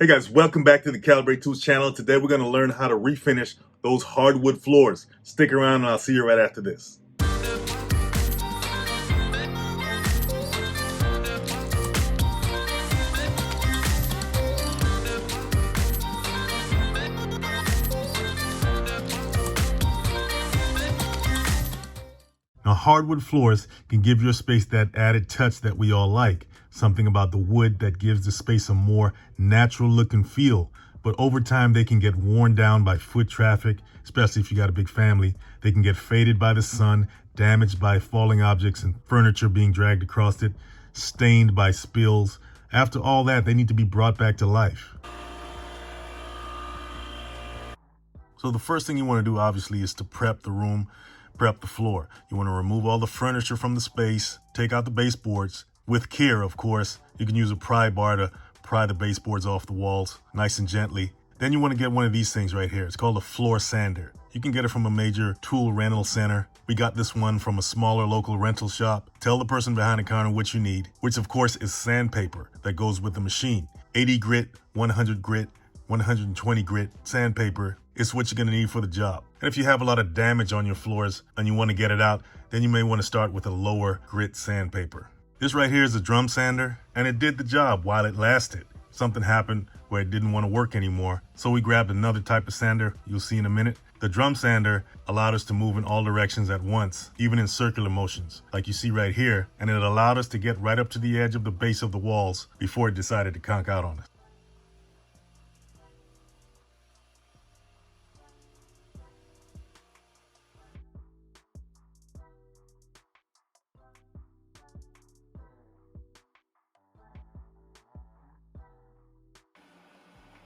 Hey guys, welcome back to the Calibrate Tools channel. Today we're going to learn how to refinish those hardwood floors. Stick around and I'll see you right after this. Now, hardwood floors can give your space that added touch that we all like. Something about the wood that gives the space a more natural look and feel. But over time, they can get worn down by foot traffic, especially if you got a big family. They can get faded by the sun, damaged by falling objects and furniture being dragged across it, stained by spills. After all that, they need to be brought back to life. So the first thing you want to do, obviously, is to prep the room, prep the floor. You want to remove all the furniture from the space, take out the baseboards. With care, of course. You can use a pry bar to pry the baseboards off the walls, nice and gently. Then you want to get one of these things right here. It's called a floor sander. You can get it from a major tool rental center. We got this one from a smaller local rental shop. Tell the person behind the counter what you need, which of course is sandpaper that goes with the machine. 80 grit, 100 grit, 120 grit sandpaper is what you're going to need for the job. And if you have a lot of damage on your floors and you want to get it out, then you may want to start with a lower grit sandpaper. This right here is a drum sander, and it did the job while it lasted. Something happened where it didn't want to work anymore, so we grabbed another type of sander you'll see in a minute. The drum sander allowed us to move in all directions at once, even in circular motions, like you see right here, and it allowed us to get right up to the edge of the base of the walls before it decided to conk out on us.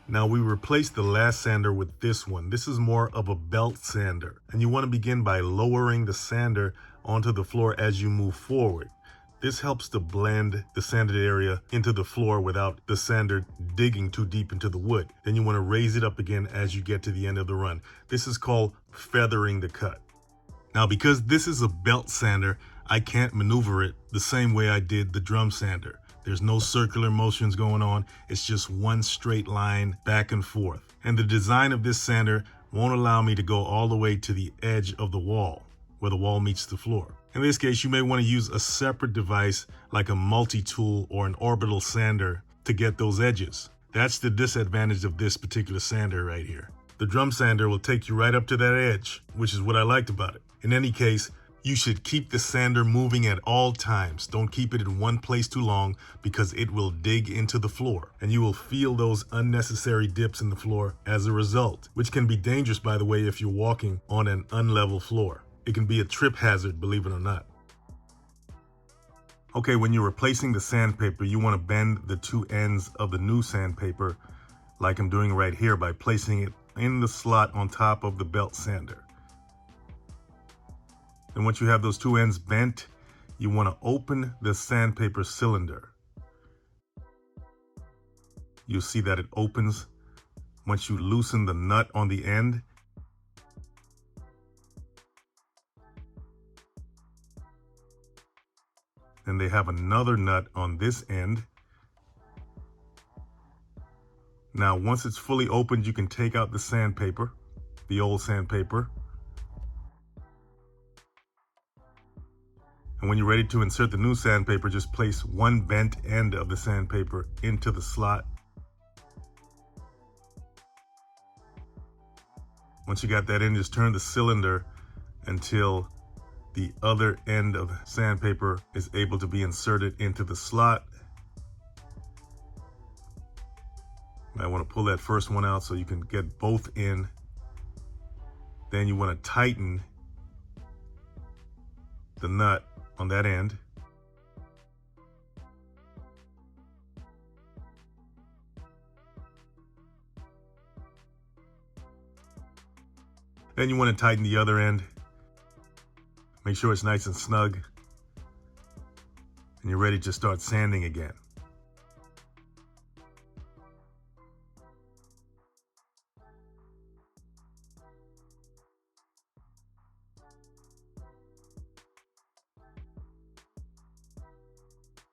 Now we replaced the last sander with this one. This is more of a belt sander, and you want to begin by lowering the sander onto the floor as you move forward. This helps to blend the sanded area into the floor without the sander digging too deep into the wood. Then you want to raise it up again as you get to the end of the run. This is called feathering the cut. Now, because this is a belt sander, I can't maneuver it the same way I did the drum sander. There's no circular motions going on. It's just one straight line back and forth. And the design of this sander won't allow me to go all the way to the edge of the wall where the wall meets the floor. In this case, you may want to use a separate device like a multi-tool or an orbital sander to get those edges. That's the disadvantage of this particular sander right here. The drum sander will take you right up to that edge, which is what I liked about it. In any case, you should keep the sander moving at all times. Don't keep it in one place too long because it will dig into the floor and you will feel those unnecessary dips in the floor as a result, which can be dangerous, by the way, if you're walking on an unlevel floor. It can be a trip hazard, believe it or not. Okay, when you're replacing the sandpaper, you want to bend the two ends of the new sandpaper like I'm doing right here by placing it in the slot on top of the belt sander. And once you have those two ends bent, you want to open the sandpaper cylinder. You'll see that it opens once you loosen the nut on the end. Then they have another nut on this end. Now, once it's fully opened, you can take out the sandpaper, the old sandpaper. And when you're ready to insert the new sandpaper, just place one bent end of the sandpaper into the slot. Once you got that in, just turn the cylinder until the other end of the sandpaper is able to be inserted into the slot. I want to pull that first one out so you can get both in. Then you want to tighten the nut on that end. Then you want to tighten the other end. Make sure it's nice and snug. And you're ready to start sanding again.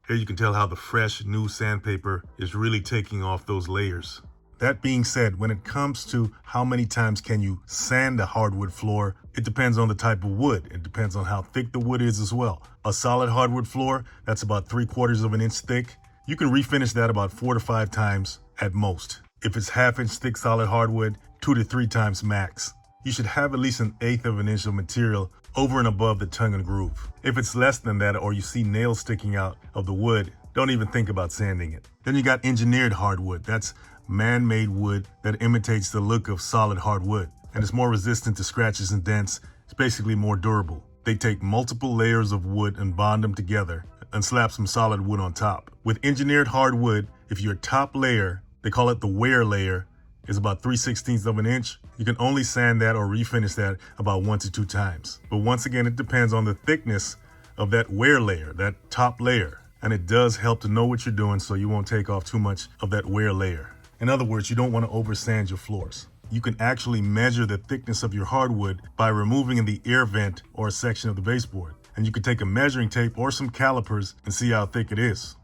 Here you can tell how the fresh new sandpaper is really taking off those layers. That being said, when it comes to how many times can you sand a hardwood floor, it depends on the type of wood. It depends on how thick the wood is as well. A solid hardwood floor, that's about 3/4 of an inch thick. You can refinish that about 4 to 5 times at most. If it's 1/2 inch thick solid hardwood, 2 to 3 times max. You should have at least 1/8 of an inch of material over and above the tongue and groove. If it's less than that, or you see nails sticking out of the wood, don't even think about sanding it. Then you got engineered hardwood. That's man-made wood that imitates the look of solid hardwood, and it's more resistant to scratches and dents. It's basically more durable. They take multiple layers of wood and bond them together and slap some solid wood on top. With engineered hardwood, if your top layer, they call it the wear layer, is about 3/16 of an inch, you can only sand that or refinish that about 1 to 2 times. But once again, it depends on the thickness of that wear layer, that top layer. And it does help to know what you're doing so you won't take off too much of that wear layer. In other words, you don't want to oversand your floors. You can actually measure the thickness of your hardwood by removing the air vent or a section of the baseboard. And you can take a measuring tape or some calipers and see how thick it is.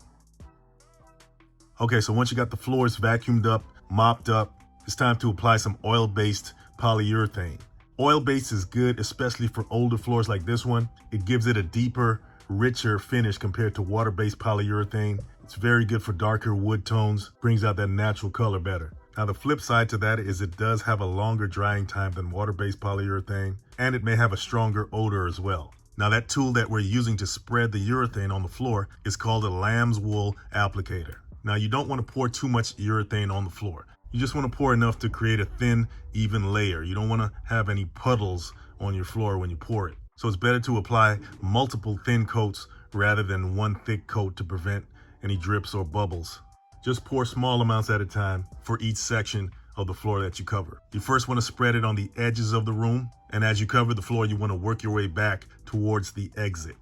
Okay, so once you got the floors vacuumed up, mopped up, it's time to apply some oil-based polyurethane. Oil-based is good, especially for older floors like this one. It gives it a deeper, richer finish compared to water-based polyurethane. It's very good for darker wood tones, brings out that natural color better. Now the flip side to that is it does have a longer drying time than water-based polyurethane, and it may have a stronger odor as well. Now that tool that we're using to spread the urethane on the floor is called a lamb's wool applicator. Now you don't want to pour too much urethane on the floor. You just want to pour enough to create a thin, even layer. You don't want to have any puddles on your floor when you pour it. So it's better to apply multiple thin coats rather than one thick coat to prevent any drips or bubbles. Just pour small amounts at a time for each section of the floor that you cover. You first want to spread it on the edges of the room, and as you cover the floor, you want to work your way back towards the exit,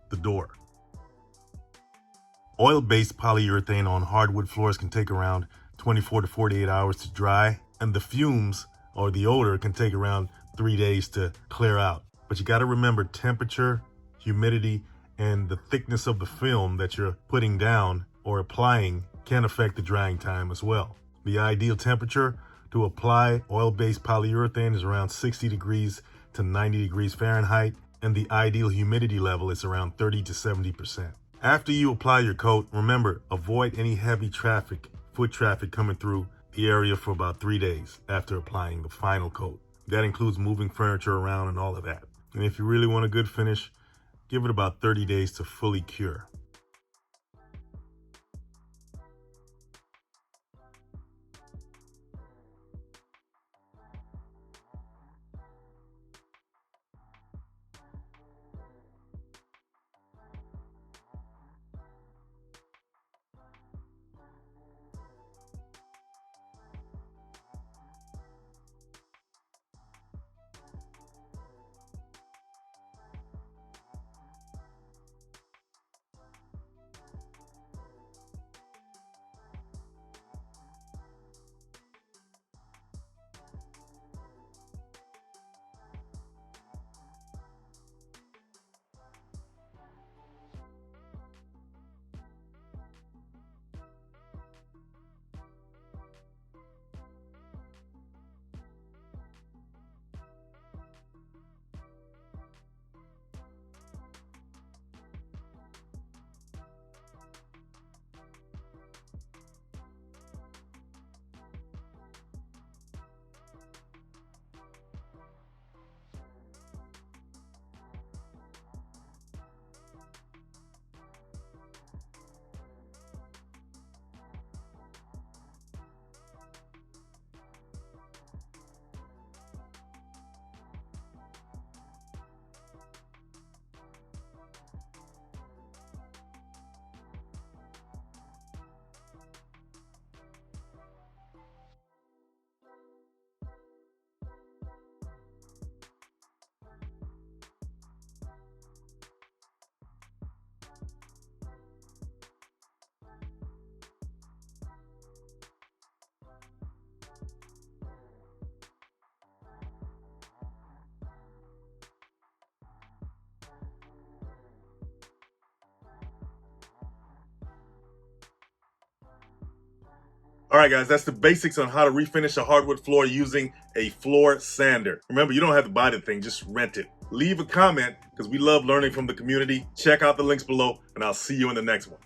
the door. Oil-based polyurethane on hardwood floors can take around 24 to 48 hours to dry, and the fumes or the odor can take around 3 days to clear out. But you got to remember temperature, humidity, and the thickness of the film that you're putting down or applying can affect the drying time as well. The ideal temperature to apply oil-based polyurethane is around 60 degrees to 90 degrees Fahrenheit, and the ideal humidity level is around 30 to 70%. After you apply your coat, remember, avoid any heavy traffic, foot traffic coming through the area for about 3 days after applying the final coat. That includes moving furniture around and all of that. And if you really want a good finish, give it about 30 days to fully cure. right, guys, that's the basics on how to refinish a hardwood floor using a floor sander. Remember, you don't have to buy the thing, just rent it. Leave a comment because we love learning from the community. Check out the links below, and I'll see you in the next one.